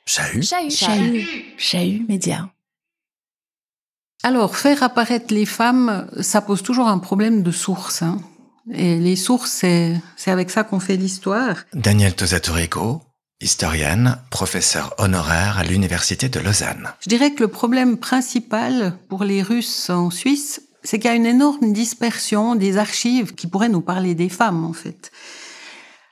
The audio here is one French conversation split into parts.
Chahut. Chahut Média. Alors, faire apparaître les femmes, ça pose toujours un problème de source. Et les sources, c'est avec ça qu'on fait l'histoire. Danielle Tosato-Rigaud, historienne, professeure honoraire à l'Université de Lausanne. Je dirais que le problème principal pour les Russes en Suisse, c'est qu'il y a une énorme dispersion des archives qui pourraient nous parler des femmes, en fait.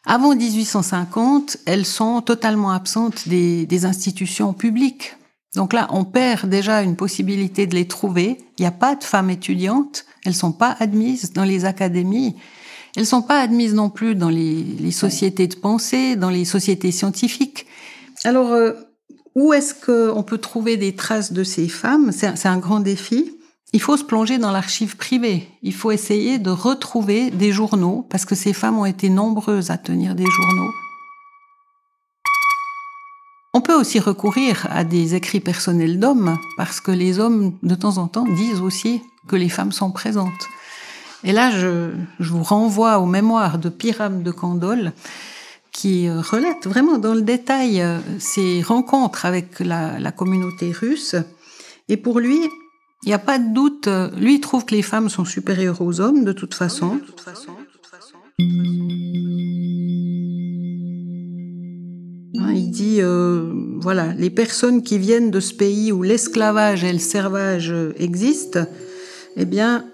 Avant 1850, elles sont totalement absentes des institutions publiques. Donc là, on perd déjà une possibilité de les trouver. Il n'y a pas de femmes étudiantes. Elles sont pas admises dans les académies. Elles sont pas admises non plus dans les sociétés de pensée, dans les sociétés scientifiques. Alors, où est-ce qu'on peut trouver des traces de ces femmes ? C'est un grand défi. Il faut se plonger dans l'archive privée. Il faut essayer de retrouver des journaux, parce que ces femmes ont été nombreuses à tenir des journaux. On peut aussi recourir à des écrits personnels d'hommes, parce que les hommes, de temps en temps, disent aussi que les femmes sont présentes. Et là, je vous renvoie aux mémoires de Pyrame de Candolle, qui relate vraiment dans le détail ses rencontres avec la communauté russe. Et pour lui, il n'y a pas de doute, lui il trouve que les femmes sont supérieures aux hommes, de toute façon. Il dit, voilà, les personnes qui viennent de ce pays où l'esclavage et le servage existent, eh bien,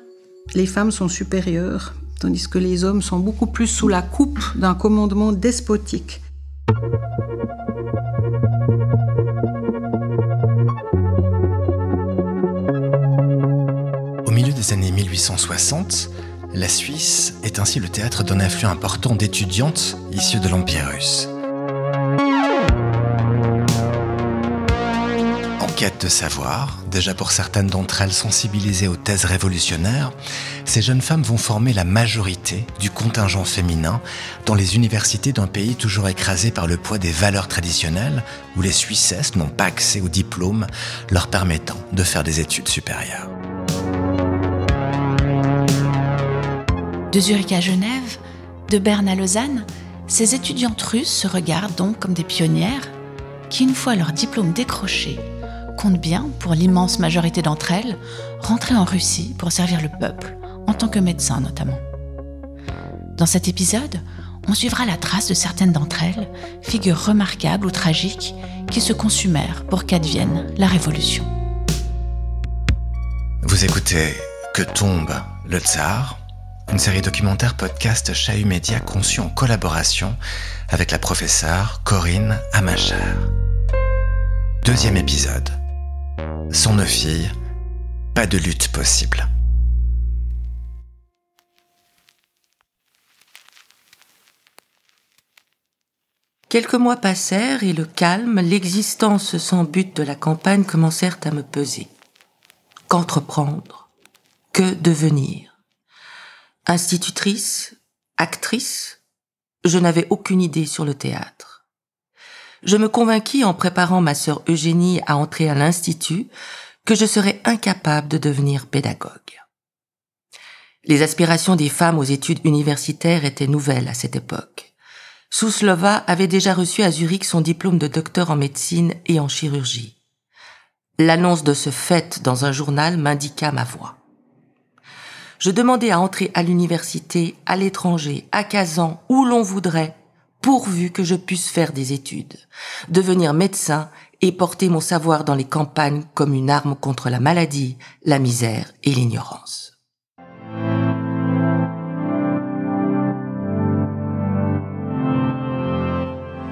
les femmes sont supérieures, tandis que les hommes sont beaucoup plus sous la coupe d'un commandement despotique. Au milieu des années 1860, la Suisse est ainsi le théâtre d'un afflux important d'étudiantes issues de l'Empire russe. En quête de savoir, déjà pour certaines d'entre elles sensibilisées aux thèses révolutionnaires, ces jeunes femmes vont former la majorité du contingent féminin dans les universités d'un pays toujours écrasé par le poids des valeurs traditionnelles où les Suissesses n'ont pas accès aux diplômes leur permettant de faire des études supérieures. De Zurich à Genève, de Berne à Lausanne, ces étudiantes russes se regardent donc comme des pionnières qui, une fois leur diplôme décroché, comptent bien, pour l'immense majorité d'entre elles, rentrer en Russie pour servir le peuple, en tant que médecins notamment. Dans cet épisode, on suivra la trace de certaines d'entre elles, figures remarquables ou tragiques, qui se consumèrent pour qu'advienne la Révolution. Vous écoutez Que tombe le tsar ? Une série documentaire podcast Chahut Média conçue en collaboration avec la professeure Corinne Amacher. Deuxième épisode. Sans nos filles, pas de lutte possible. Quelques mois passèrent et le calme, l'existence sans but de la campagne commencèrent à me peser. Qu'entreprendre ? Que devenir ? Institutrice, actrice, je n'avais aucune idée sur le théâtre. Je me convainquis en préparant ma sœur Eugénie à entrer à l'Institut que je serais incapable de devenir pédagogue. Les aspirations des femmes aux études universitaires étaient nouvelles à cette époque. Suslova avait déjà reçu à Zurich son diplôme de docteur en médecine et en chirurgie. L'annonce de ce fait dans un journal m'indiqua ma voie. Je demandais à entrer à l'université, à l'étranger, à Kazan, où l'on voudrait, pourvu que je puisse faire des études, devenir médecin et porter mon savoir dans les campagnes comme une arme contre la maladie, la misère et l'ignorance.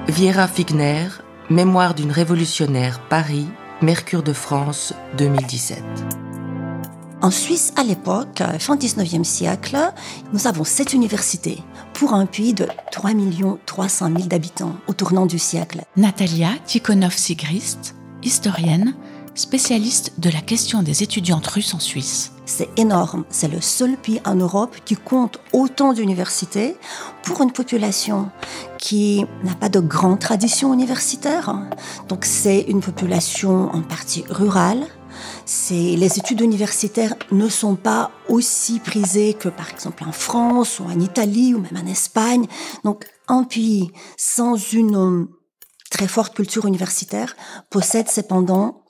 Viera Figner, Mémoire d'une révolutionnaire, Paris, Mercure de France, 2017. En Suisse, à l'époque, fin 19e siècle, nous avons 7 universités pour un pays de 3 300 000 d'habitants au tournant du siècle. Natalia Tikhonov-Sigrist, historienne, spécialiste de la question des étudiantes russes en Suisse. C'est énorme, c'est le seul pays en Europe qui compte autant d'universités pour une population qui n'a pas de grande tradition universitaire. Donc c'est une population en partie rurale. Les études universitaires ne sont pas aussi prisées que par exemple en France ou en Italie ou même en Espagne. Donc un pays sans une très forte culture universitaire, possède cependant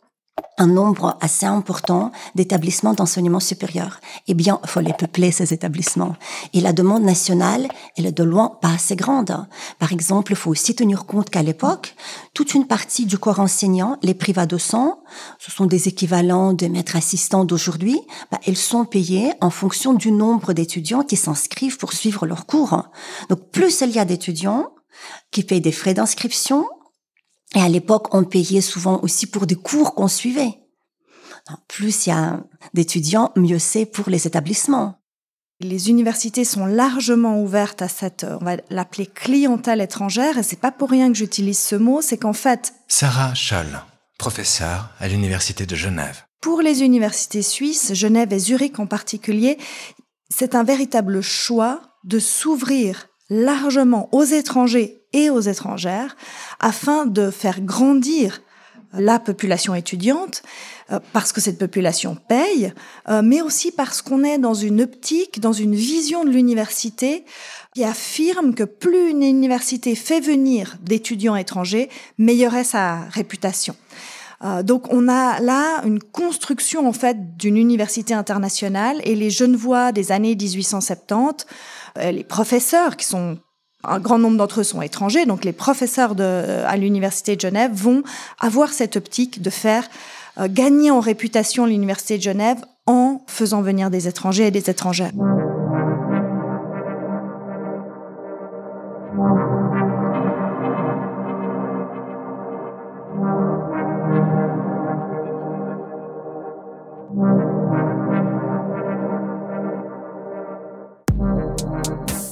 un nombre assez important d'établissements d'enseignement supérieur. Eh bien, il faut les peupler, ces établissements. Et la demande nationale, elle est de loin pas assez grande. Par exemple, il faut aussi tenir compte qu'à l'époque, toute une partie du corps enseignant, les privadocents, ce sont des équivalents de maîtres assistants d'aujourd'hui, ils sont payés en fonction du nombre d'étudiants qui s'inscrivent pour suivre leurs cours. Donc, plus il y a d'étudiants qui payent des frais d'inscription, et à l'époque, on payait souvent aussi pour des cours qu'on suivait. Plus il y a d'étudiants, mieux c'est pour les établissements. Les universités sont largement ouvertes à cette, on va l'appeler clientèle étrangère, et c'est pas pour rien que j'utilise ce mot, c'est qu'en fait... Sarah Scholl, professeure à l'Université de Genève. Pour les universités suisses, Genève et Zurich en particulier, c'est un véritable choix de s'ouvrir largement aux étrangers et aux étrangères afin de faire grandir la population étudiante, parce que cette population paye, mais aussi parce qu'on est dans une optique, dans une vision de l'université qui affirme que plus une université fait venir d'étudiants étrangers, meilleure est sa réputation. Donc on a là une construction en fait d'une université internationale, et les Genevois des années 1870, les professeurs qui sont un grand nombre d'entre eux sont étrangers, donc les professeurs à l'Université de Genève vont avoir cette optique de faire gagner en réputation l'Université de Genève en faisant venir des étrangers et des étrangères.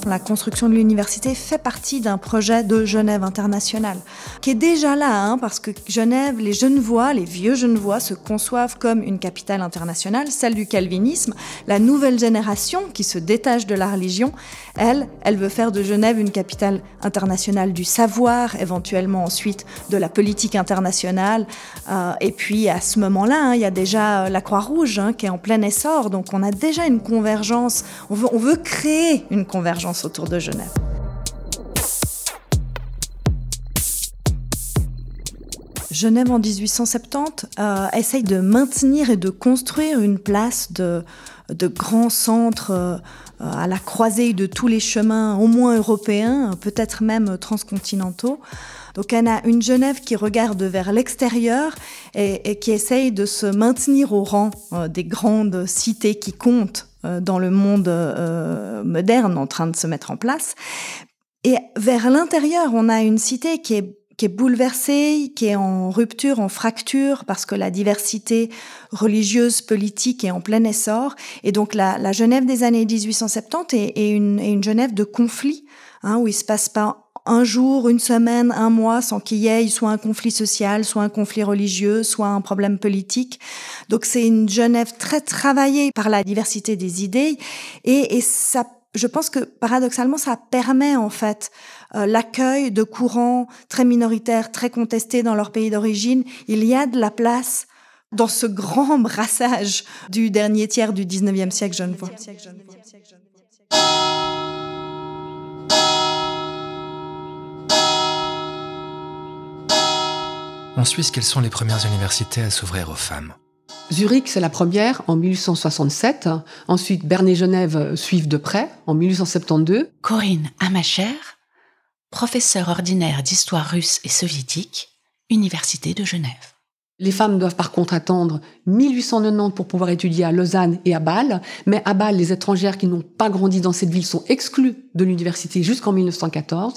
La construction de l'université fait partie d'un projet de Genève internationale, qui est déjà là, parce que Genève, les Genevois, les vieux Genevois se conçoivent comme une capitale internationale, celle du calvinisme. La nouvelle génération qui se détache de la religion, elle veut faire de Genève une capitale internationale du savoir, éventuellement ensuite de la politique internationale. Et puis à ce moment-là, il y a déjà la Croix-Rouge qui est en plein essor, donc on a déjà une convergence, on veut créer une convergence autour de Genève. Genève en 1870 essaye de maintenir et de construire une place de grand centre à la croisée de tous les chemins, au moins européens, peut-être même transcontinentaux. Donc elle a une Genève qui regarde vers l'extérieur et qui essaye de se maintenir au rang des grandes cités qui comptent dans le monde moderne en train de se mettre en place. Et vers l'intérieur, on a une cité qui est bouleversée, qui est en rupture, en fracture, parce que la diversité religieuse, politique est en plein essor. Et donc la Genève des années 1870 est une Genève de conflit, où il se passe pas un jour, une semaine, un mois sans qu'il y ait soit un conflit social, soit un conflit religieux, soit un problème politique. Donc c'est une Genève très travaillée par la diversité des idées, et ça, je pense que paradoxalement, ça permet en fait l'accueil de courants très minoritaires, très contestés dans leur pays d'origine. Il y a de la place dans ce grand brassage du dernier tiers du 19e siècle genevois. En Suisse, quelles sont les premières universités à s'ouvrir aux femmes ? Zurich, c'est la première, en 1867. Ensuite, Berne et Genève suivent de près, en 1872. Corinne Amacher, professeure ordinaire d'histoire russe et soviétique, Université de Genève. Les femmes doivent par contre attendre 1890 pour pouvoir étudier à Lausanne et à Bâle. Mais à Bâle, les étrangères qui n'ont pas grandi dans cette ville sont exclues de l'université jusqu'en 1914.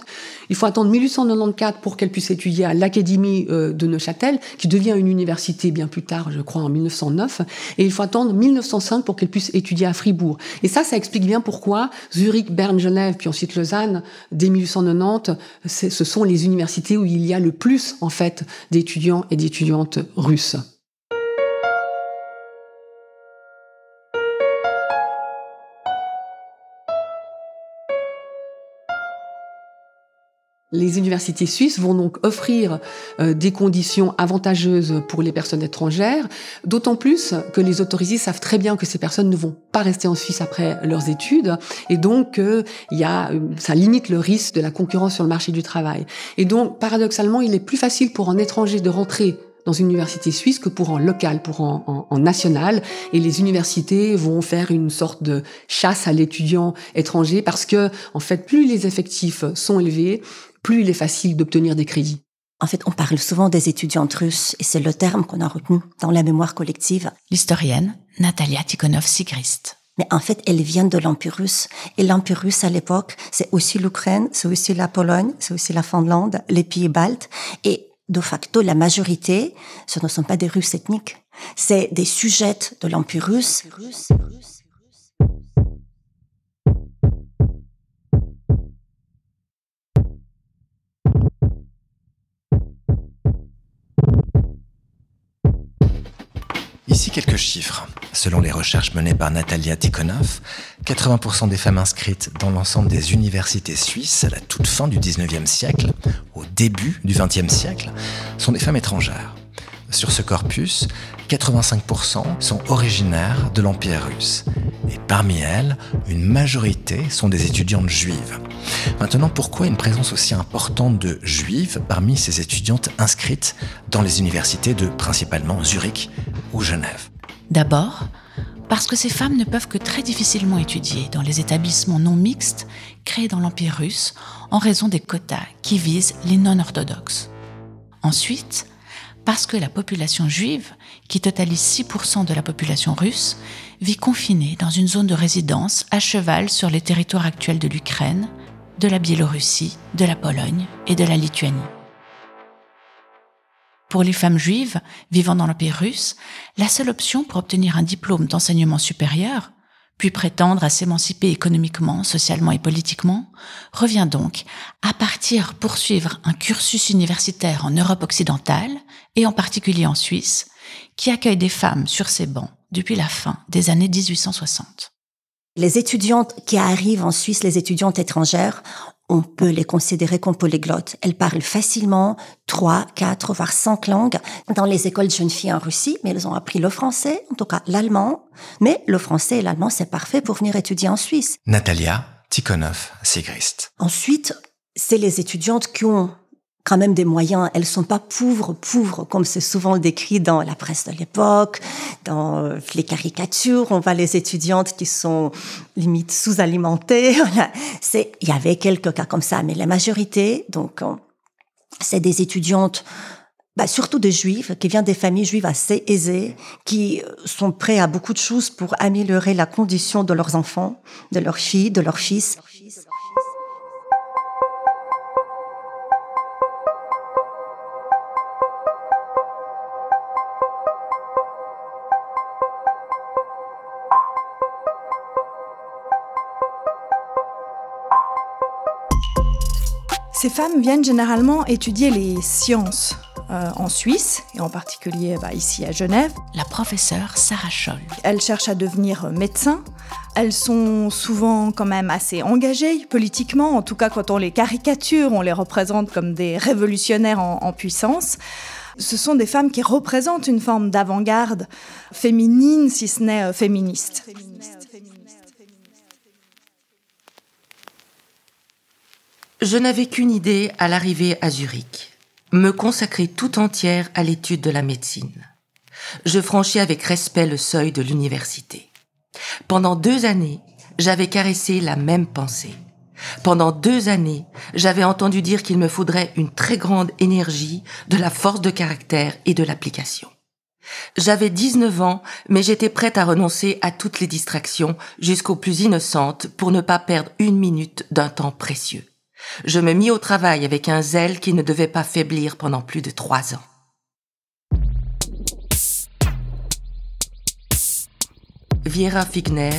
Il faut attendre 1894 pour qu'elles puissent étudier à l'Académie de Neuchâtel, qui devient une université bien plus tard, je crois, en 1909. Et il faut attendre 1905 pour qu'elles puissent étudier à Fribourg. Et ça explique bien pourquoi Zurich, Berne, Genève, puis ensuite Lausanne, dès 1890, ce sont les universités où il y a le plus, en fait, d'étudiants et d'étudiantes russes. Les universités suisses vont donc offrir des conditions avantageuses pour les personnes étrangères, d'autant plus que les autorisés savent très bien que ces personnes ne vont pas rester en Suisse après leurs études, et donc ça limite le risque de la concurrence sur le marché du travail. Et donc, paradoxalement, il est plus facile pour un étranger de rentrer dans une université suisse que pour en local, pour en national. Et les universités vont faire une sorte de chasse à l'étudiant étranger parce que, en fait, plus les effectifs sont élevés, plus il est facile d'obtenir des crédits. En fait, on parle souvent des étudiantes russes et c'est le terme qu'on a retenu dans la mémoire collective. L'historienne Natalia Tikhonov-Sigrist. Mais en fait, elles viennent de l'Empire russe. Et l'Empire russe, à l'époque, c'est aussi l'Ukraine, c'est aussi la Pologne, c'est aussi la Finlande, les pays baltes. Et de facto, la majorité, ce ne sont pas des Russes ethniques. C'est des sujettes de l'Empire russe. Ici quelques chiffres. Selon les recherches menées par Natalia Tikhonov, 80% des femmes inscrites dans l'ensemble des universités suisses à la toute fin du 19e siècle, au début du 20e siècle, sont des femmes étrangères. Sur ce corpus, 85% sont originaires de l'Empire russe. Et parmi elles, une majorité sont des étudiantes juives. Maintenant, pourquoi une présence aussi importante de juives parmi ces étudiantes inscrites dans les universités de principalement Zurich ou Genève ? D'abord, parce que ces femmes ne peuvent que très difficilement étudier dans les établissements non mixtes créés dans l'Empire russe en raison des quotas qui visent les non-orthodoxes. Ensuite, parce que la population juive, qui totalise 6% de la population russe, vit confinée dans une zone de résidence à cheval sur les territoires actuels de l'Ukraine, de la Biélorussie, de la Pologne et de la Lituanie. Pour les femmes juives vivant dans l'Empire russe, la seule option pour obtenir un diplôme d'enseignement supérieur, puis prétendre à s'émanciper économiquement, socialement et politiquement, revient donc à partir poursuivre un cursus universitaire en Europe occidentale, et en particulier en Suisse, qui accueille des femmes sur ses bancs depuis la fin des années 1860. Les étudiantes qui arrivent en Suisse, les étudiantes étrangères, on peut les considérer comme polyglottes. Elles parlent facilement 3, 4, voire 5 langues dans les écoles de jeunes filles en Russie, mais elles ont appris le français, en tout cas l'allemand. Mais le français et l'allemand, c'est parfait pour venir étudier en Suisse. Natalia Tikhonov-Sigrist. Ensuite, c'est les étudiantes qui ont quand même des moyens. Elles sont pas pauvres, comme c'est souvent décrit dans la presse de l'époque, dans les caricatures. On voit les étudiantes qui sont limite sous-alimentées. Voilà. Il y avait quelques cas comme ça, mais la majorité, donc, c'est des étudiantes, surtout des juives, qui viennent des familles juives assez aisées, qui sont prêts à beaucoup de choses pour améliorer la condition de leurs enfants, de leurs filles, de leurs fils. Ces femmes viennent généralement étudier les sciences en Suisse, et en particulier ici à Genève. La professeure Sarah Scholl. Elles cherchent à devenir médecins. Elles sont souvent quand même assez engagées politiquement, en tout cas quand on les caricature, on les représente comme des révolutionnaires en puissance. Ce sont des femmes qui représentent une forme d'avant-garde féminine, si ce n'est féministe. Je n'avais qu'une idée à l'arrivée à Zurich, me consacrer tout entière à l'étude de la médecine. Je franchis avec respect le seuil de l'université. Pendant 2 années, j'avais caressé la même pensée. Pendant 2 années, j'avais entendu dire qu'il me faudrait une très grande énergie, de la force de caractère et de l'application. J'avais 19 ans, mais j'étais prête à renoncer à toutes les distractions, jusqu'aux plus innocentes, pour ne pas perdre 1 minute d'un temps précieux. Je me mis au travail avec un zèle qui ne devait pas faiblir pendant plus de 3 ans. Viera Figner,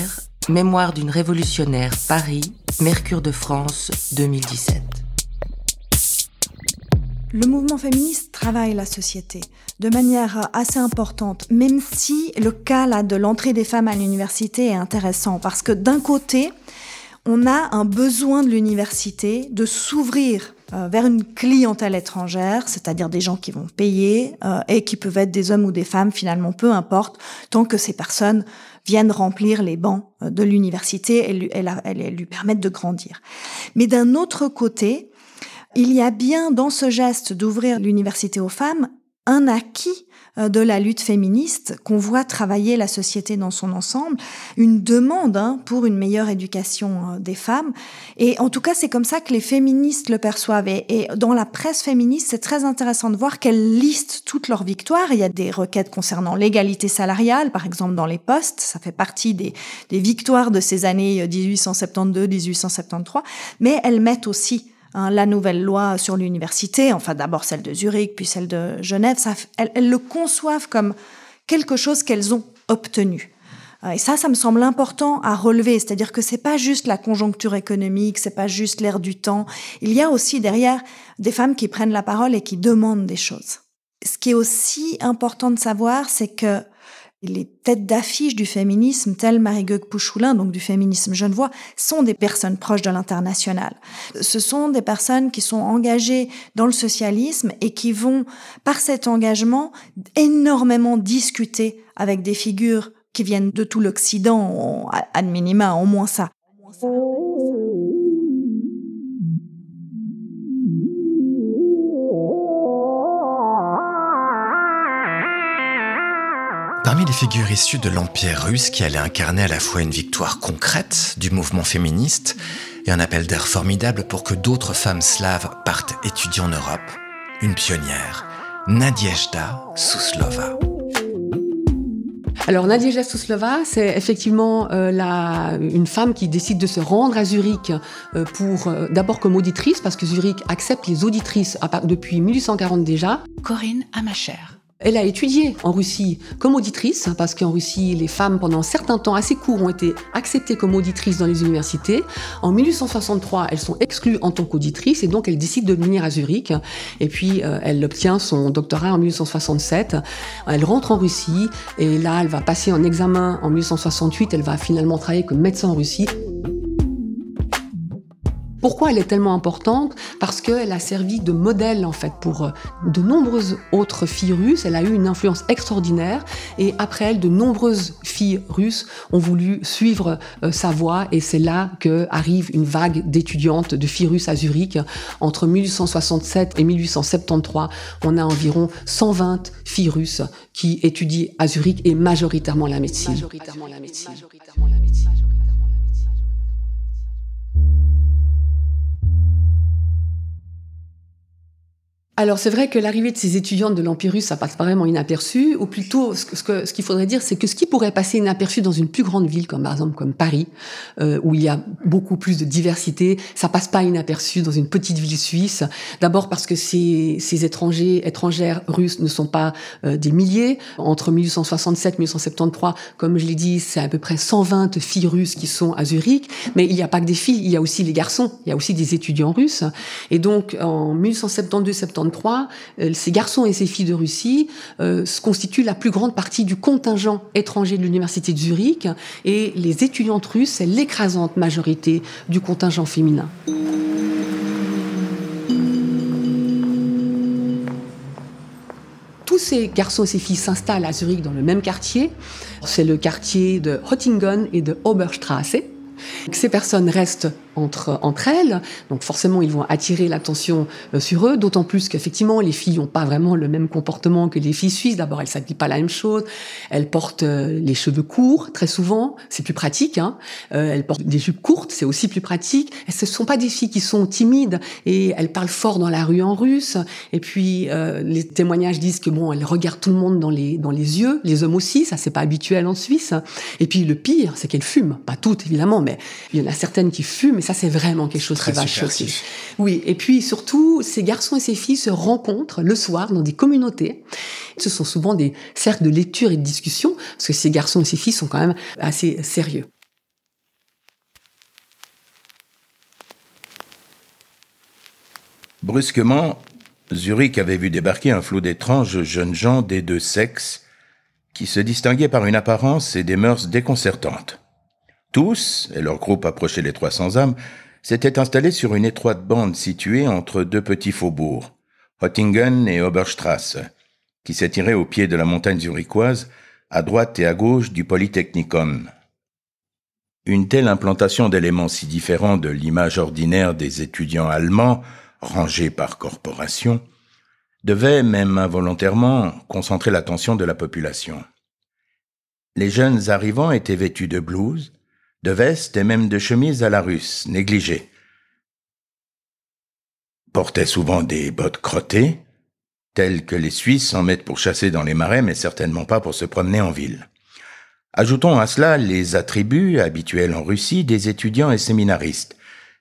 Mémoire d'une révolutionnaire, Paris, Mercure de France, 2017. Le mouvement féministe travaille la société de manière assez importante, même si le cas là, de l'entrée des femmes à l'université est intéressant, parce que d'un côté, on a un besoin de l'université de s'ouvrir vers une clientèle étrangère, c'est-à-dire des gens qui vont payer et qui peuvent être des hommes ou des femmes, finalement, peu importe, tant que ces personnes viennent remplir les bancs de l'université et lui permettent de grandir. Mais d'un autre côté, il y a bien dans ce geste d'ouvrir l'université aux femmes un acquis de la lutte féministe qu'on voit travailler la société dans son ensemble, une demande pour une meilleure éducation des femmes. Et en tout cas, c'est comme ça que les féministes le perçoivent. Et dans la presse féministe, c'est très intéressant de voir qu'elles listent toutes leurs victoires. Il y a des requêtes concernant l'égalité salariale, par exemple dans les postes. Ça fait partie des victoires de ces années 1872-1873. Mais elles mettent aussi la nouvelle loi sur l'université, enfin d'abord celle de Zurich, puis celle de Genève, elles le conçoivent comme quelque chose qu'elles ont obtenu. Et ça me semble important à relever, c'est-à-dire que c'est pas juste la conjoncture économique, c'est pas juste l'air du temps. Il y a aussi derrière des femmes qui prennent la parole et qui demandent des choses. Ce qui est aussi important de savoir, c'est que les têtes d'affiche du féminisme, telles Marie-Gueugue Pouchoulin, donc du féminisme genevois, sont des personnes proches de l'international. Ce sont des personnes qui sont engagées dans le socialisme et qui vont, par cet engagement, énormément discuter avec des figures qui viennent de tout l'Occident, ad minima, au moins ça. Parmi les figures issues de l'Empire russe qui allaient incarner à la fois une victoire concrète du mouvement féministe et un appel d'air formidable pour que d'autres femmes slaves partent étudier en Europe, une pionnière, Nadezhda Suslova. Alors Nadezhda Suslova, c'est effectivement une femme qui décide de se rendre à Zurich d'abord comme auditrice, parce que Zurich accepte les auditrices depuis 1840 déjà. Corinne Amacher. Elle a étudié en Russie comme auditrice, parce qu'en Russie, les femmes, pendant un certain temps assez court, ont été acceptées comme auditrices dans les universités. En 1863, elles sont exclues en tant qu'auditrices, et donc elle décide de venir à Zurich. Et puis, elle obtient son doctorat en 1867. Elle rentre en Russie, et là, elle va passer un examen en 1868. Elle va finalement travailler comme médecin en Russie. Pourquoi elle est tellement importante ? Parce qu'elle a servi de modèle, en fait, pour de nombreuses autres filles russes. Elle a eu une influence extraordinaire. Et après elle, de nombreuses filles russes ont voulu suivre sa voie. Et c'est là qu'arrive une vague d'étudiantes, de filles russes à Zurich. Entre 1867 et 1873, on a environ 120 filles russes qui étudient à Zurich, et majoritairement la médecine. Alors c'est vrai que l'arrivée de ces étudiantes de l'Empire russe, ça passe pas vraiment inaperçu, ou plutôt ce qu'il faudrait dire, c'est que ce qui pourrait passer inaperçu dans une plus grande ville, comme par exemple comme Paris, où il y a beaucoup plus de diversité, ça passe pas inaperçu dans une petite ville suisse. D'abord parce que ces étrangères russes ne sont pas des milliers. Entre 1867 et 1873, comme je l'ai dit, c'est à peu près 120 filles russes qui sont à Zurich. Mais il n'y a pas que des filles, il y a aussi les garçons, il y a aussi des étudiants russes. Et donc en 1872-73, ces garçons et ces filles de Russie constituent la plus grande partie du contingent étranger de l'université de Zurich, et les étudiantes russes, c'est l'écrasante majorité du contingent féminin. Tous ces garçons et ces filles s'installent à Zurich dans le même quartier. C'est le quartier de Hottingen et de Oberstraße. Ces personnes restent entre elles, donc forcément ils vont attirer l'attention sur eux, d'autant plus qu'effectivement les filles n'ont pas vraiment le même comportement que les filles suisses. D'abord, elles s'habillent pas la même chose, elles portent les cheveux courts très souvent, c'est plus pratique, elles portent des jupes courtes, c'est aussi plus pratique. Et ce ne sont pas des filles qui sont timides, et elles parlent fort dans la rue en russe, et puis les témoignages disent que elles regardent tout le monde dans les yeux, les hommes aussi, ça c'est pas habituel en Suisse. Et puis le pire, c'est qu'elles fument, pas toutes évidemment, mais il y en a certaines qui fument, et ça c'est vraiment quelque chose qui va choquer. Oui, et puis surtout, ces garçons et ces filles se rencontrent le soir dans des communautés. Ce sont souvent des cercles de lecture et de discussion, parce que ces garçons et ces filles sont quand même assez sérieux. Brusquement, Zurich avait vu débarquer un flot d'étranges jeunes gens des deux sexes qui se distinguaient par une apparence et des mœurs déconcertantes. Tous, et leur groupe approchait les 300 âmes, s'était installée sur une étroite bande située entre deux petits faubourgs, Hottingen et Oberstrasse, qui s'étiraient au pied de la montagne zurichoise, à droite et à gauche du Polytechnicum. Une telle implantation d'éléments si différents de l'image ordinaire des étudiants allemands, rangés par corporation, devait, même involontairement, concentrer l'attention de la population. Les jeunes arrivants étaient vêtus de blouses, de vestes et même de chemises à la russe, négligées. Portaient souvent des bottes crottées, telles que les Suisses en mettent pour chasser dans les marais, mais certainement pas pour se promener en ville. Ajoutons à cela les attributs habituels en Russie des étudiants et séminaristes,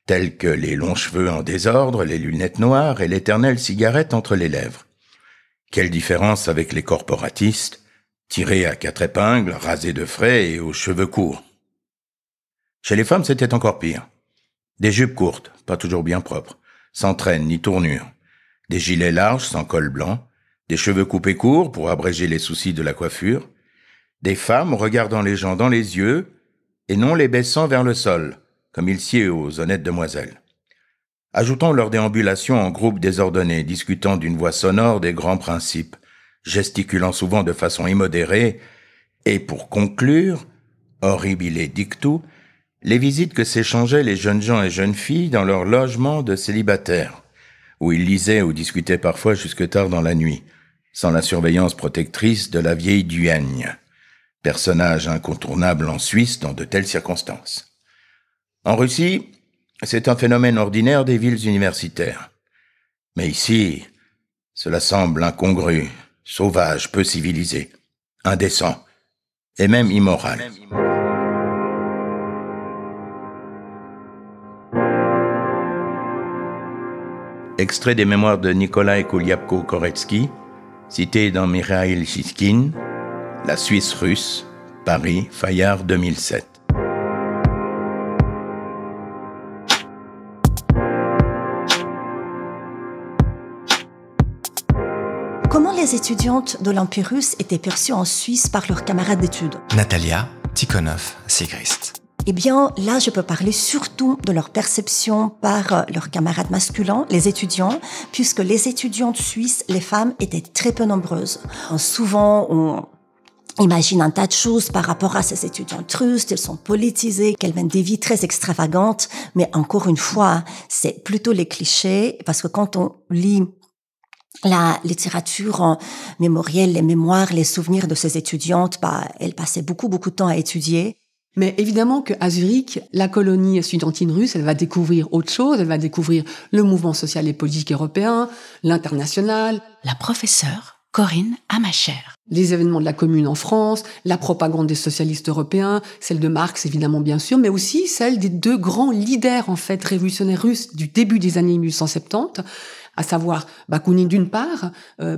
tels que les longs cheveux en désordre, les lunettes noires et l'éternelle cigarette entre les lèvres. Quelle différence avec les corporatistes, tirés à 4 épingles, rasés de frais et aux cheveux courts. Chez les femmes, c'était encore pire. Des jupes courtes, pas toujours bien propres, sans traîne ni tournure, des gilets larges sans col blanc, des cheveux coupés courts pour abréger les soucis de la coiffure, des femmes regardant les gens dans les yeux et non les baissant vers le sol, comme il sied aux honnêtes demoiselles. Ajoutons leur déambulation en groupe désordonné, discutant d'une voix sonore des grands principes, gesticulant souvent de façon immodérée, et pour conclure, horribile dictu, les visites que s'échangeaient les jeunes gens et jeunes filles dans leur logement de célibataires, où ils lisaient ou discutaient parfois jusque tard dans la nuit, sans la surveillance protectrice de la vieille duègne, personnage incontournable en Suisse dans de telles circonstances. En Russie, c'est un phénomène ordinaire des villes universitaires. Mais ici, cela semble incongru, sauvage, peu civilisé, indécent et même immoral. Extrait des mémoires de Nikolai Kuliapko-Koretsky, cité dans Mikhail Shishkin, La Suisse russe, Paris, Fayard 2007. Comment les étudiantes de l'Empire russe étaient perçues en Suisse par leurs camarades d'études? Natalia Tikhonov-Sigrist. Eh bien, là, je peux parler surtout de leur perception par leurs camarades masculins, les étudiants, puisque les étudiantes suisses, les femmes, étaient très peu nombreuses. Souvent, on imagine un tas de choses par rapport à ces étudiantes russes, elles sont politisées, qu'elles mènent des vies très extravagantes, mais encore une fois, c'est plutôt les clichés, parce que quand on lit la littérature mémorielle, les mémoires, les souvenirs de ces étudiantes, elles passaient beaucoup de temps à étudier. Mais évidemment qu'à Zurich, la colonie estudiantine russe, elle va découvrir autre chose, elle va découvrir le mouvement social et politique européen, l'international. La professeure Corinne Amacher. Les événements de la Commune en France, la propagande des socialistes européens, celle de Marx évidemment bien sûr, mais aussi celle des deux grands leaders en fait révolutionnaires russes du début des années 1870, à savoir Bakounine d'une part,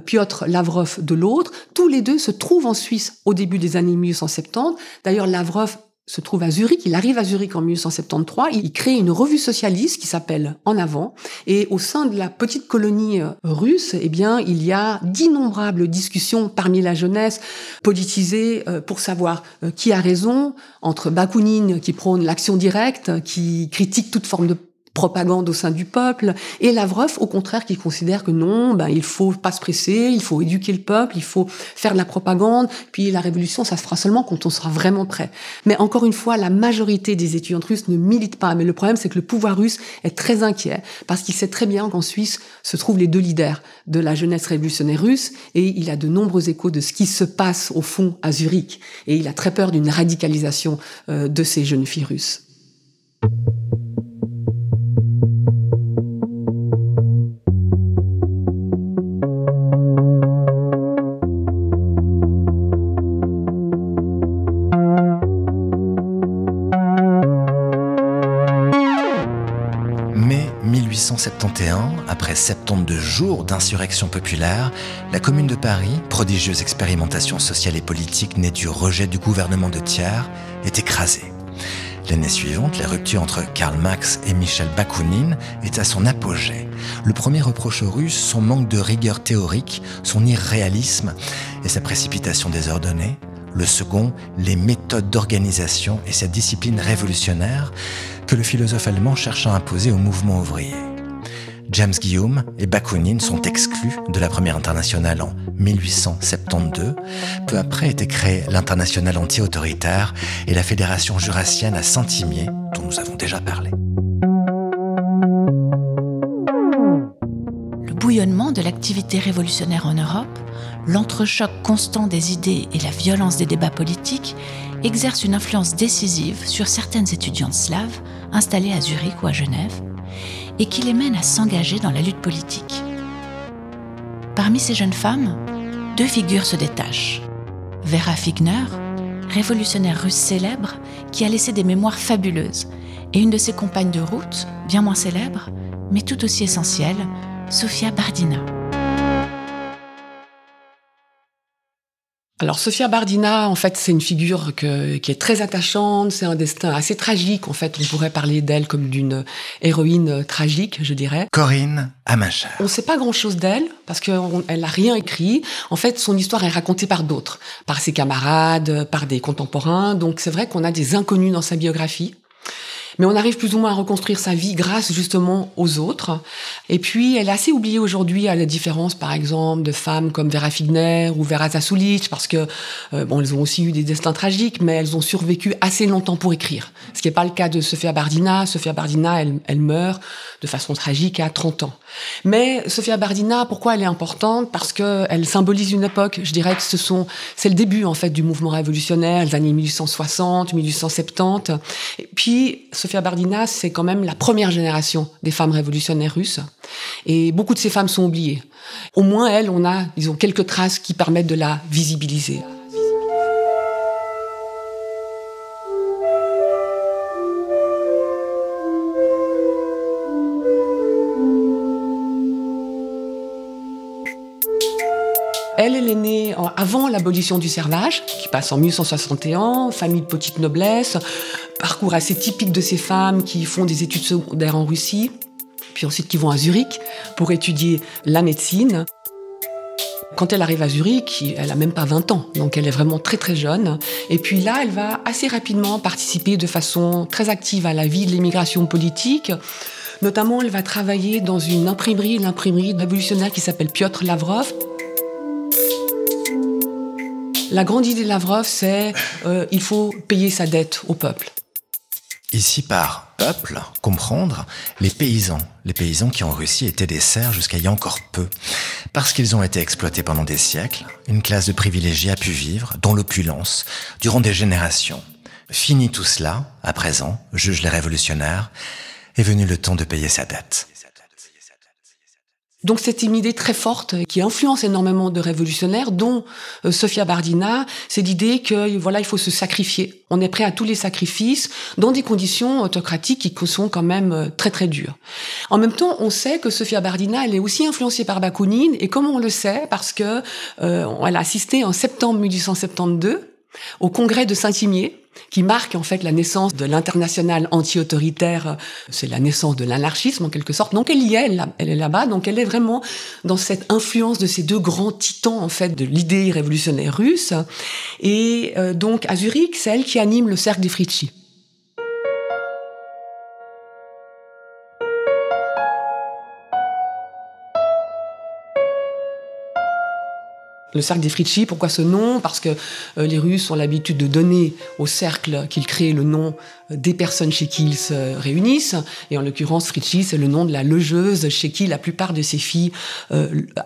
Piotr Lavrov de l'autre. Tous les deux se trouvent en Suisse au début des années 1870. D'ailleurs, Lavrov se trouve à Zurich, il arrive à Zurich en 1873, il crée une revue socialiste qui s'appelle En Avant, et au sein de la petite colonie russe, eh bien, il y a d'innombrables discussions parmi la jeunesse politisée pour savoir qui a raison, entre Bakounine qui prône l'action directe, qui critique toute forme de propagande au sein du peuple, et Lavrov, au contraire, qui considère que non, il faut pas se presser, il faut éduquer le peuple, il faut faire de la propagande, puis la révolution, ça se fera seulement quand on sera vraiment prêt. Mais encore une fois, la majorité des étudiants russes ne militent pas, mais le problème, c'est que le pouvoir russe est très inquiet, parce qu'il sait très bien qu'en Suisse se trouvent les deux leaders de la jeunesse révolutionnaire russe, et il a de nombreux échos de ce qui se passe, au fond, à Zurich, et il a très peur d'une radicalisation de ces jeunes filles russes. Mai 1871, après 72 jours d'insurrection populaire, la Commune de Paris, prodigieuse expérimentation sociale et politique née du rejet du gouvernement de Thiers, est écrasée. L'année suivante, la rupture entre Karl Marx et Michel Bakounine est à son apogée. Le premier reproche aux Russes, son manque de rigueur théorique, son irréalisme et sa précipitation désordonnée. le second, les méthodes d'organisation et sa discipline révolutionnaire que le philosophe allemand cherche à imposer au mouvement ouvrier. James Guillaume et Bakounine sont exclus de la Première Internationale en 1872. Peu après a été créée l'Internationale anti-autoritaire et la Fédération jurassienne à Saint-Imier, dont nous avons déjà parlé. Le bouillonnement de l'activité révolutionnaire en Europe, l'entrechoc constant des idées et la violence des débats politiques exercent une influence décisive sur certaines étudiantes slaves installées à Zurich ou à Genève et qui les mènent à s'engager dans la lutte politique. Parmi ces jeunes femmes, 2 figures se détachent. Vera Figner, révolutionnaire russe célèbre qui a laissé des mémoires fabuleuses, et une de ses compagnes de route, bien moins célèbre, mais tout aussi essentielle, Sofia Bardina. Alors Sofia Bardina, en fait, c'est une figure qui est très attachante, c'est un destin assez tragique. En fait, on pourrait parler d'elle comme d'une héroïne tragique, je dirais. Corinne Amacher. On ne sait pas grand-chose d'elle, parce qu'elle n'a rien écrit. En fait, son histoire est racontée par d'autres, par ses camarades, par des contemporains. Donc c'est vrai qu'on a des inconnus dans sa biographie. Mais on arrive plus ou moins à reconstruire sa vie grâce justement aux autres. Et puis, elle est assez oubliée aujourd'hui, à la différence, par exemple, de femmes comme Vera Figner ou Vera Zasulich, parce que, elles ont aussi eu des destins tragiques, mais elles ont survécu assez longtemps pour écrire. Ce qui n'est pas le cas de Sofia Bardina. Sofia Bardina, elle meurt de façon tragique à 30 ans. Mais Sofia Bardina, pourquoi elle est importante? Parce qu'elle symbolise une époque. Je dirais que c'est le début, en fait, du mouvement révolutionnaire, les années 1860, 1870. Et puis, Sofia Bardina, c'est quand même la première génération des femmes révolutionnaires russes. Et beaucoup de ces femmes sont oubliées. Au moins, elles, on a, disons, quelques traces qui permettent de la visibiliser. Elle est née avant l'abolition du servage, qui passe en 1861, famille de petite noblesse, parcours assez typique de ces femmes qui font des études secondaires en Russie, puis ensuite qui vont à Zurich pour étudier la médecine. Quand elle arrive à Zurich, elle a même pas 20 ans, donc elle est vraiment très très jeune. Et puis là, elle va assez rapidement participer de façon très active à la vie de l'émigration politique. Notamment, elle va travailler dans une imprimerie, l'imprimerie révolutionnaire qui s'appelle Piotr Lavrov. La grande idée de Lavrov, c'est il faut payer sa dette au peuple. Ici, par peuple, comprendre les paysans qui en Russie étaient des serfs jusqu'à il y a encore peu. Parce qu'ils ont été exploités pendant des siècles, une classe de privilégiés a pu vivre dans l'opulence durant des générations. Fini tout cela, à présent, jugent les révolutionnaires, est venu le temps de payer sa dette. Donc c'est une idée très forte qui influence énormément de révolutionnaires, dont Sofia Bardina. C'est l'idée que il faut se sacrifier. On est prêt à tous les sacrifices dans des conditions autocratiques qui sont quand même très très dures. En même temps, on sait que Sofia Bardina, elle est aussi influencée par Bakounine. Et comment on le sait? Parce que elle a assisté en septembre 1872 au congrès de Saint-Imier, qui marque en fait la naissance de l'internationale anti-autoritaire, c'est la naissance de l'anarchisme en quelque sorte. Donc elle y est, elle est là-bas, donc elle est vraiment dans cette influence de ces 2 grands titans en fait de l'idée révolutionnaire russe. Et donc à Zurich, c'est elle qui anime le cercle des Fritschi. Le cercle des Fritschi, pourquoi ce nom? Parce que les Russes ont l'habitude de donner au cercle qu'ils créent le nom des personnes chez qui ils se réunissent. Et en l'occurrence, Fritschi, c'est le nom de la logeuse chez qui la plupart de ces filles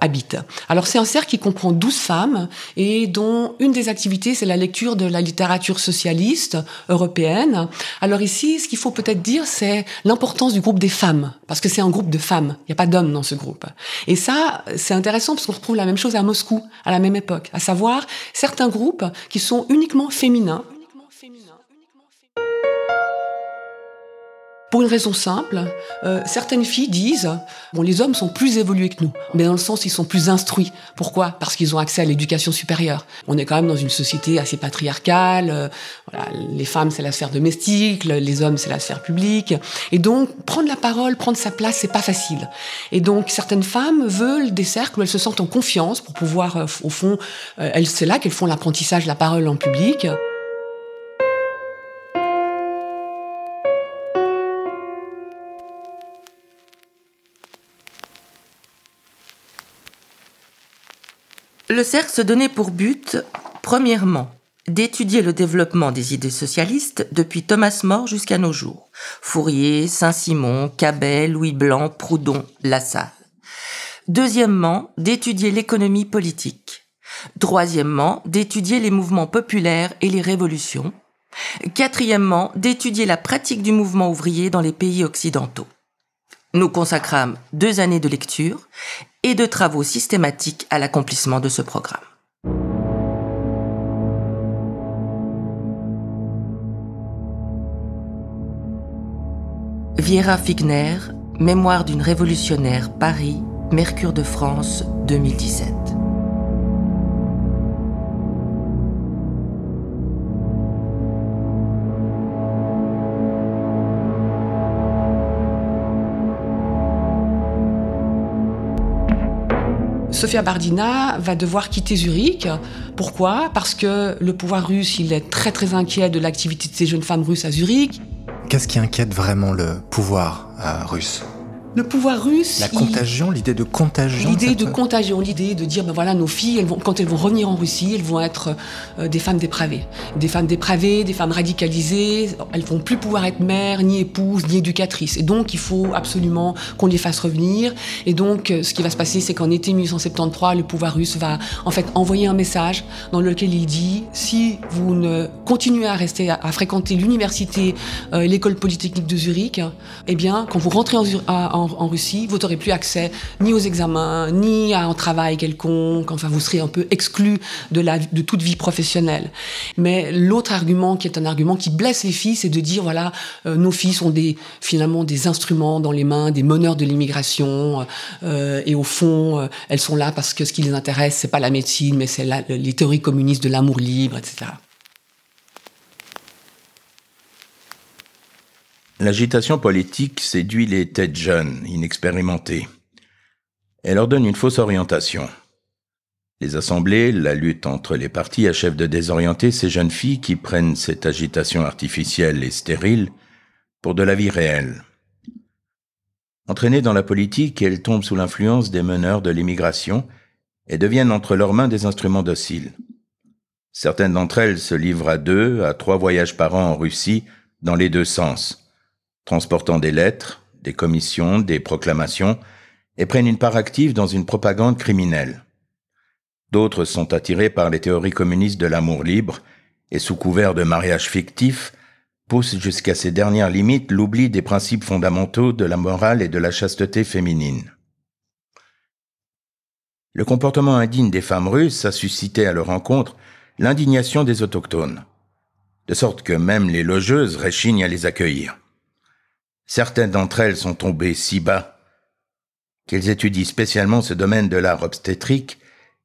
habitent. Alors c'est un cercle qui comprend 12 femmes et dont une des activités, c'est la lecture de la littérature socialiste européenne. Alors ici, ce qu'il faut peut-être dire, c'est l'importance du groupe des femmes. Parce que c'est un groupe de femmes. Il n'y a pas d'hommes dans ce groupe. Et ça, c'est intéressant parce qu'on retrouve la même chose à Moscou, à la même époque, à savoir certains groupes qui sont uniquement féminins. Pour une raison simple, certaines filles disent bon, les hommes sont plus évolués que nous, mais dans le sens ils sont plus instruits. Pourquoi ? Parce qu'ils ont accès à l'éducation supérieure. On est quand même dans une société assez patriarcale. Voilà, les femmes c'est la sphère domestique, les hommes c'est la sphère publique. Et donc prendre la parole, prendre sa place, c'est pas facile. Et donc certaines femmes veulent des cercles où elles se sentent en confiance pour pouvoir, au fond, c'est là qu'elles font l'apprentissage de la parole en public. Le cercle se donnait pour but, premièrement, d'étudier le développement des idées socialistes depuis Thomas More jusqu'à nos jours. Fourier, Saint-Simon, Cabet, Louis Blanc, Proudhon, Lassalle. Deuxièmement, d'étudier l'économie politique. Troisièmement, d'étudier les mouvements populaires et les révolutions. Quatrièmement, d'étudier la pratique du mouvement ouvrier dans les pays occidentaux. Nous consacrâmes 2 années de lecture et de travaux systématiques à l'accomplissement de ce programme. Viera Figner, Mémoire d'une révolutionnaire, Paris, Mercure de France, 2017. Sofia Bardina va devoir quitter Zurich. Pourquoi ? Parce que le pouvoir russe, il est très très inquiet de l'activité de ces jeunes femmes russes à Zurich. Qu'est-ce qui inquiète vraiment le pouvoir russe ? Le pouvoir russe... La contagion, l'idée de contagion. L'idée de contagion, l'idée de dire, ben voilà, nos filles, quand elles vont revenir en Russie, elles vont être des femmes dépravées. Des femmes dépravées, des femmes radicalisées. Elles vont plus pouvoir être mères, ni épouses, ni éducatrices. Et donc, il faut absolument qu'on les fasse revenir. Et donc, ce qui va se passer, c'est qu'en été 1873, le pouvoir russe va, en fait, envoyer un message dans lequel il dit, si vous ne continuez à rester, à fréquenter l'université, l'école polytechnique de Zurich, eh bien, quand vous rentrez en Russie, vous n'aurez plus accès ni aux examens, ni à un travail quelconque. Enfin, vous serez un peu exclu de toute vie professionnelle. Mais l'autre argument, qui est un argument qui blesse les filles, c'est de dire, voilà, nos filles sont finalement des instruments dans les mains des meneurs de l'immigration. Et au fond, elles sont là parce que ce qui les intéresse, c'est pas la médecine, mais c'est les théories communistes de l'amour libre, etc. L'agitation politique séduit les têtes jeunes, inexpérimentées. Elle leur donne une fausse orientation. Les assemblées, la lutte entre les partis achèvent de désorienter ces jeunes filles qui prennent cette agitation artificielle et stérile pour de la vie réelle. Entraînées dans la politique, elles tombent sous l'influence des meneurs de l'immigration et deviennent entre leurs mains des instruments dociles. Certaines d'entre elles se livrent à 2 à 3 voyages par an en Russie dans les 2 sens, transportant des lettres, des commissions, des proclamations, et prennent une part active dans une propagande criminelle. D'autres sont attirés par les théories communistes de l'amour libre et sous couvert de mariage fictif, poussent jusqu'à ces dernières limites l'oubli des principes fondamentaux de la morale et de la chasteté féminine. Le comportement indigne des femmes russes a suscité à leur encontre l'indignation des autochtones, de sorte que même les logeuses rechignent à les accueillir. Certaines d'entre elles sont tombées si bas qu'elles étudient spécialement ce domaine de l'art obstétrique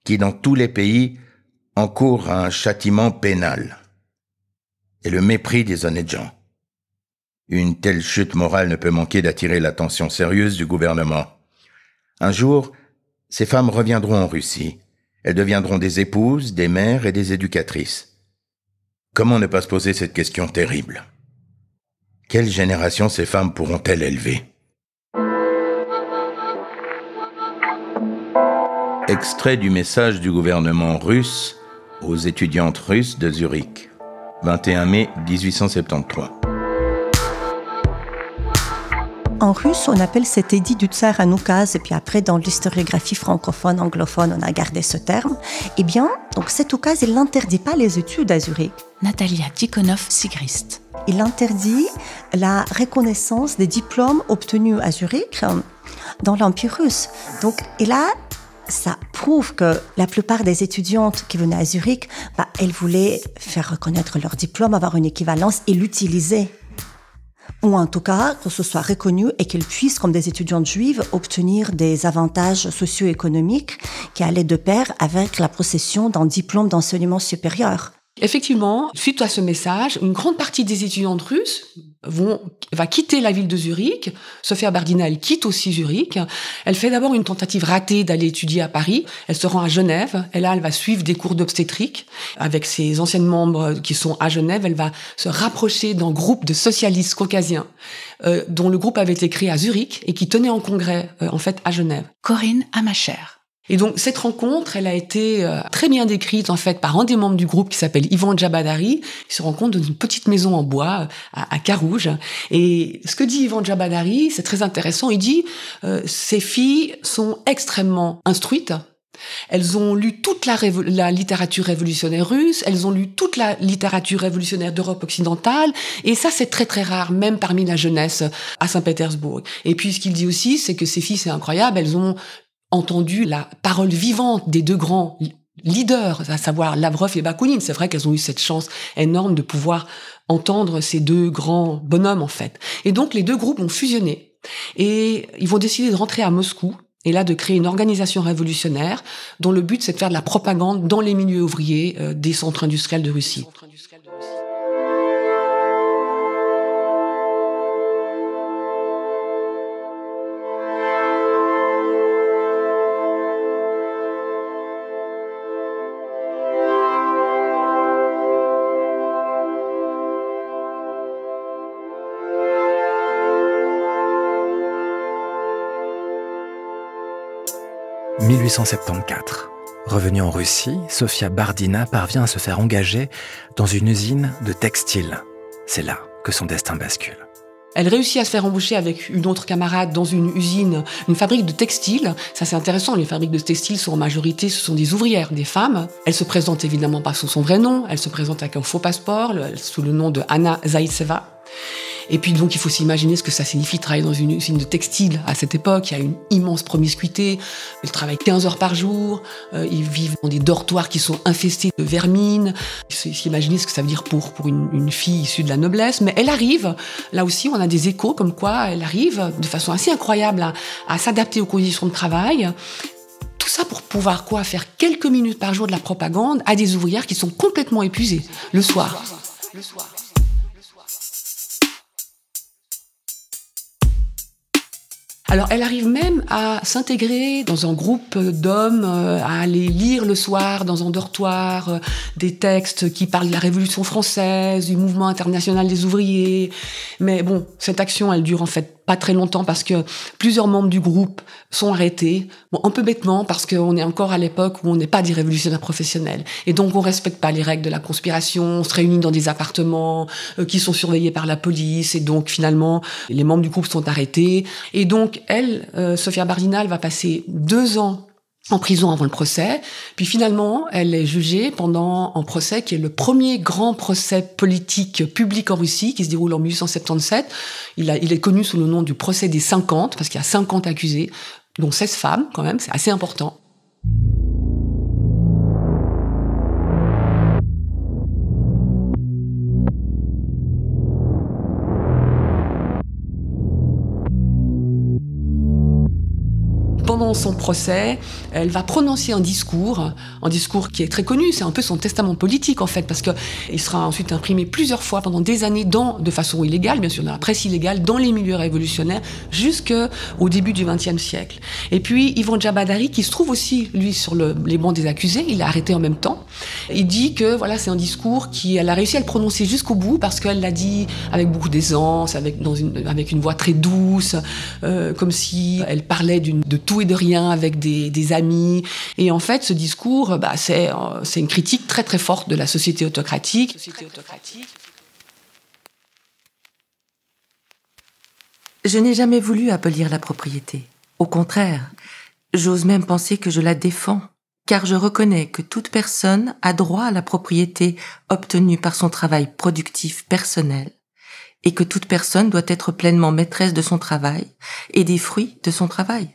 qui, dans tous les pays, encourt un châtiment pénal et le mépris des honnêtes gens. Une telle chute morale ne peut manquer d'attirer l'attention sérieuse du gouvernement. Un jour, ces femmes reviendront en Russie. Elles deviendront des épouses, des mères et des éducatrices. Comment ne pas se poser cette question terrible ? Quelle génération ces femmes pourront-elles élever ? Extrait du message du gouvernement russe aux étudiantes russes de Zurich, 21 mai 1873. En russe, on appelle cet édit du tsar un oukaz, et puis après, dans l'historiographie francophone, anglophone, on a gardé ce terme. Eh bien, donc cet oukaz, il n'interdit pas les études à Zurich. Natalia Tikhonov-Sigrist. Il interdit la reconnaissance des diplômes obtenus à Zurich dans l'Empire russe. Donc, et là, ça prouve que la plupart des étudiantes qui venaient à Zurich, elles voulaient faire reconnaître leur diplôme, avoir une équivalence et l'utiliser. ou en tout cas que ce soit reconnu et qu'elles puissent, comme des étudiantes juives, obtenir des avantages socio-économiques qui allaient de pair avec la possession d'un diplôme d'enseignement supérieur. Effectivement, suite à ce message, une grande partie des étudiantes russes va quitter la ville de Zurich. Sofia Bardina, elle quitte aussi Zurich. Elle fait d'abord une tentative ratée d'aller étudier à Paris. Elle se rend à Genève. Et là, elle va suivre des cours d'obstétrique. Avec ses anciennes membres qui sont à Genève, elle va se rapprocher d'un groupe de socialistes caucasiens dont le groupe avait été créé à Zurich et qui tenait en congrès, en fait, à Genève. Corinne Amacher. Et donc, cette rencontre, elle a été très bien décrite, en fait, par un des membres du groupe qui s'appelle Ivan Jabadari. Il se rencontre dans une petite maison en bois à Carouge. Et ce que dit Ivan Jabadari, c'est très intéressant. Il dit, ces filles sont extrêmement instruites. Elles ont lu toute la littérature révolutionnaire russe, elles ont lu toute la littérature révolutionnaire d'Europe occidentale, et ça c'est très très rare, même parmi la jeunesse à Saint-Pétersbourg. Et puis ce qu'il dit aussi, c'est que ces filles, c'est incroyable, elles ont entendu la parole vivante des deux grands leaders, à savoir Lavrov et Bakounine. C'est vrai qu'elles ont eu cette chance énorme de pouvoir entendre ces deux grands bonhommes, en fait. Et donc, les deux groupes ont fusionné. Et ils vont décider de rentrer à Moscou, et là, de créer une organisation révolutionnaire dont le but, c'est de faire de la propagande dans les milieux ouvriers des centres industriels de Russie. 1874. Revenue en Russie, Sofia Bardina parvient à se faire engager dans une usine de textile. C'est là que son destin bascule. Elle réussit à se faire embaucher avec une autre camarade dans une usine, une fabrique de textiles. Ça, c'est intéressant. Les fabriques de textiles sont en majorité, ce sont des ouvrières, des femmes. Elle se présente évidemment pas sous son vrai nom. Elle se présente avec un faux passeport, sous le nom de Anna Zaïtseva. Et puis donc il faut s'imaginer ce que ça signifie travailler dans une usine de textile à cette époque. Il y a une immense promiscuité. Ils travaillent 15 heures par jour. Ils vivent dans des dortoirs qui sont infestés de vermine. Il faut s'imaginer ce que ça veut dire pour une fille issue de la noblesse. Mais elle arrive, là aussi on a des échos comme quoi elle arrive de façon assez incroyable à s'adapter aux conditions de travail. Tout ça pour pouvoir faire quelques minutes par jour de la propagande à des ouvrières qui sont complètement épuisées le soir. Alors, elle arrive même à s'intégrer dans un groupe d'hommes, à aller lire le soir dans un dortoir des textes qui parlent de la Révolution française, du mouvement international des ouvriers. Mais bon, cette action, elle dure en fait pas très longtemps parce que plusieurs membres du groupe sont arrêtés. Bon, un peu bêtement parce qu'on est encore à l'époque où on n'est pas des révolutionnaires professionnels. Et donc, on respecte pas les règles de la conspiration. On se réunit dans des appartements qui sont surveillés par la police. Et donc, finalement, les membres du groupe sont arrêtés. Et donc, elle, Sofia Bardina, elle va passer 2 ans en prison avant le procès. Puis finalement, elle est jugée pendant un procès qui est le premier grand procès politique public en Russie, qui se déroule en 1877. Il est connu sous le nom du procès des 50, parce qu'il y a 50 accusés, dont 16 femmes quand même, c'est assez important. Pendant son procès, elle va prononcer un discours qui est très connu, c'est un peu son testament politique en fait, parce qu'il sera ensuite imprimé plusieurs fois pendant des années de façon illégale, bien sûr, dans la presse illégale, dans les milieux révolutionnaires, jusqu'au début du XXe siècle. Et puis, Ivan Jabadari, qui se trouve aussi, lui, sur les bancs des accusés, il est arrêté en même temps. Il dit que, voilà, c'est un discours elle a réussi à le prononcer jusqu'au bout, parce qu'elle l'a dit avec beaucoup d'aisance, avec une voix très douce, comme si elle parlait de tout et de rien avec des amis. Et en fait, ce discours, c'est une critique très très forte de la société autocratique. Je n'ai jamais voulu abolir la propriété. Au contraire, j'ose même penser que je la défends, car je reconnais que toute personne a droit à la propriété obtenue par son travail productif personnel, et que toute personne doit être pleinement maîtresse de son travail et des fruits de son travail.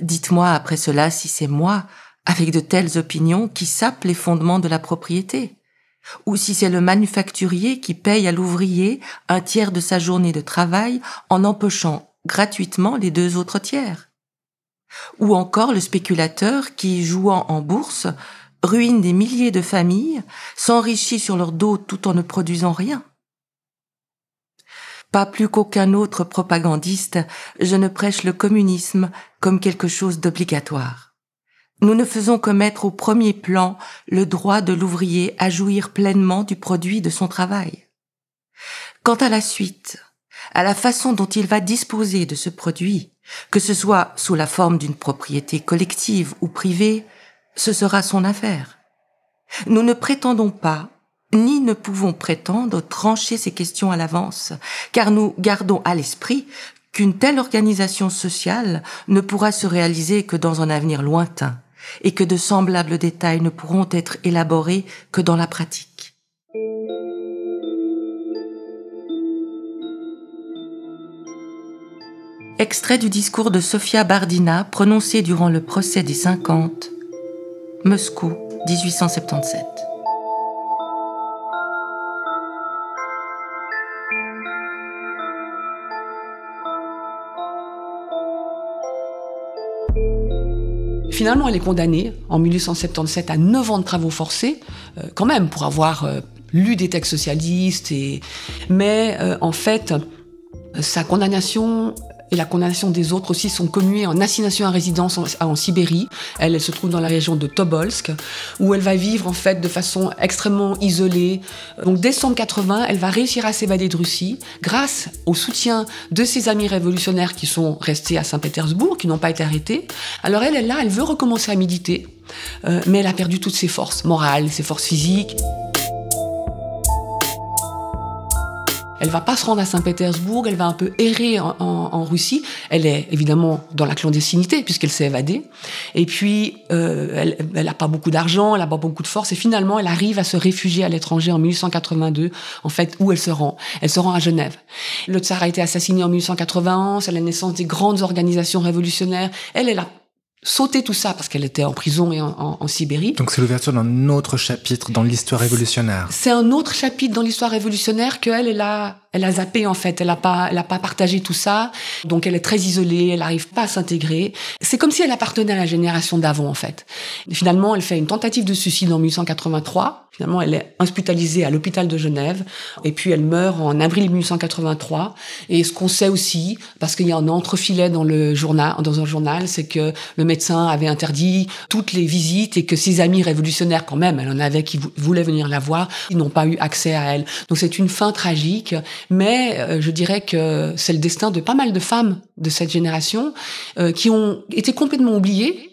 Dites-moi après cela si c'est moi, avec de telles opinions, qui sape les fondements de la propriété. ou si c'est le manufacturier qui paye à l'ouvrier un tiers de sa journée de travail en empochant gratuitement les 2 autres tiers. Ou encore le spéculateur qui, jouant en bourse, ruine des milliers de familles, s'enrichit sur leur dos tout en ne produisant rien. Pas plus qu'aucun autre propagandiste, je ne prêche le communisme comme quelque chose d'obligatoire. Nous ne faisons que mettre au premier plan le droit de l'ouvrier à jouir pleinement du produit de son travail. Quant à la suite, à la façon dont il va disposer de ce produit, que ce soit sous la forme d'une propriété collective ou privée, ce sera son affaire. Nous ne prétendons pas, ni ne pouvons prétendre trancher ces questions à l'avance, car nous gardons à l'esprit qu'une telle organisation sociale ne pourra se réaliser que dans un avenir lointain, et que de semblables détails ne pourront être élaborés que dans la pratique. Extrait du discours de Sofia Bardina prononcé durant le procès des 50, Moscou, 1877. Finalement, elle est condamnée en 1877 à 9 ans de travaux forcés, quand même, pour avoir lu des textes socialistes. Mais en fait, sa condamnation et la condamnation des autres aussi sont commuées en assignation à résidence en Sibérie. Elle se trouve dans la région de Tobolsk, où elle va vivre en fait de façon extrêmement isolée. Donc décembre 80, elle va réussir à s'évader de Russie grâce au soutien de ses amis révolutionnaires qui sont restés à Saint-Pétersbourg, qui n'ont pas été arrêtés. Alors elle est là, elle veut recommencer à méditer, mais elle a perdu toutes ses forces morales, ses forces physiques. Elle va pas se rendre à Saint-Pétersbourg, elle va un peu errer en Russie. Elle est évidemment dans la clandestinité puisqu'elle s'est évadée. Et puis, elle a pas beaucoup d'argent, elle a pas beaucoup de force. Et finalement, elle arrive à se réfugier à l'étranger en 1882. En fait, où elle se rend? Elle se rend à Genève. Le tsar a été assassiné en 1891. C'est la naissance des grandes organisations révolutionnaires. Elle a sauté tout ça parce qu'elle était en prison et en Sibérie. Donc c'est l'ouverture d'un autre chapitre dans l'histoire révolutionnaire. C'est un autre chapitre dans l'histoire révolutionnaire qu'elle elle a zappé en fait. Elle a pas partagé tout ça. Donc elle est très isolée. Elle n'arrive pas à s'intégrer. C'est comme si elle appartenait à la génération d'avant en fait. Et finalement, elle fait une tentative de suicide en 1883. Finalement, elle est hospitalisée à l'hôpital de Genève. Et puis elle meurt en avril 1883. Et ce qu'on sait aussi, parce qu'il y a un entrefilet dans un journal, c'est que le médecin avait interdit toutes les visites et que ses amis révolutionnaires, quand même, elle en avait qui voulaient venir la voir, ils n'ont pas eu accès à elle. Donc c'est une fin tragique, mais je dirais que c'est le destin de pas mal de femmes de cette génération qui ont été complètement oubliées.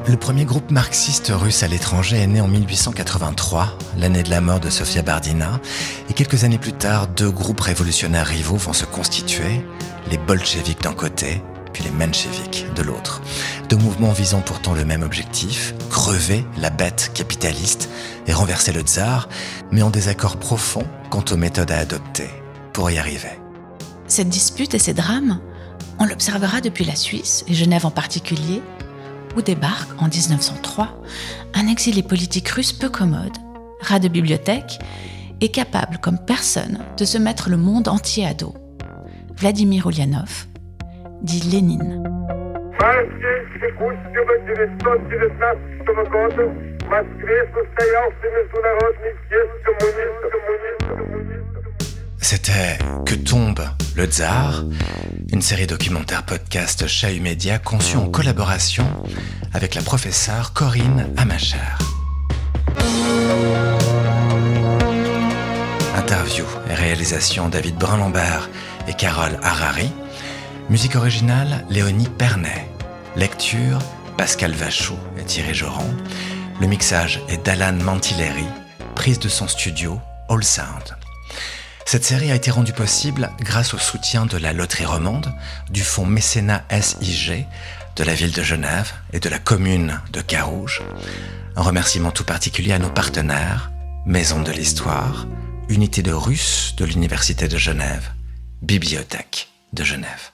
Le premier groupe marxiste russe à l'étranger est né en 1883, l'année de la mort de Sofia Bardina, et quelques années plus tard, 2 groupes révolutionnaires rivaux vont se constituer, les bolcheviks d'un côté, puis les mencheviks de l'autre. 2 mouvements visant pourtant le même objectif, crever la bête capitaliste et renverser le tsar, mais en désaccord profond quant aux méthodes à adopter pour y arriver. Cette dispute et ces drames, on l'observera depuis la Suisse, et Genève en particulier, où débarque en 1903 un exilé politique russe peu commode, rat de bibliothèque et capable comme personne de se mettre le monde entier à dos. Vladimir Ulyanov, dit Lénine. C'était Que tombe le tsar, une série documentaire podcast Chahut Média conçue en collaboration avec la professeure Corinne Amacher. Interview et réalisation David Brun-Lambert et Carole Harari. Musique originale Léonie Pernet. Lecture Pascal Vachou et Thierry Joran. Le mixage est d'Alan Mantilleri. Prise de son studio All Sound. Cette série a été rendue possible grâce au soutien de la Loterie Romande, du fonds Mécénat SIG, de la ville de Genève et de la commune de Carouge. Un remerciement tout particulier à nos partenaires, Maison de l'Histoire, Unité de Russe de l'Université de Genève, Bibliothèque de Genève.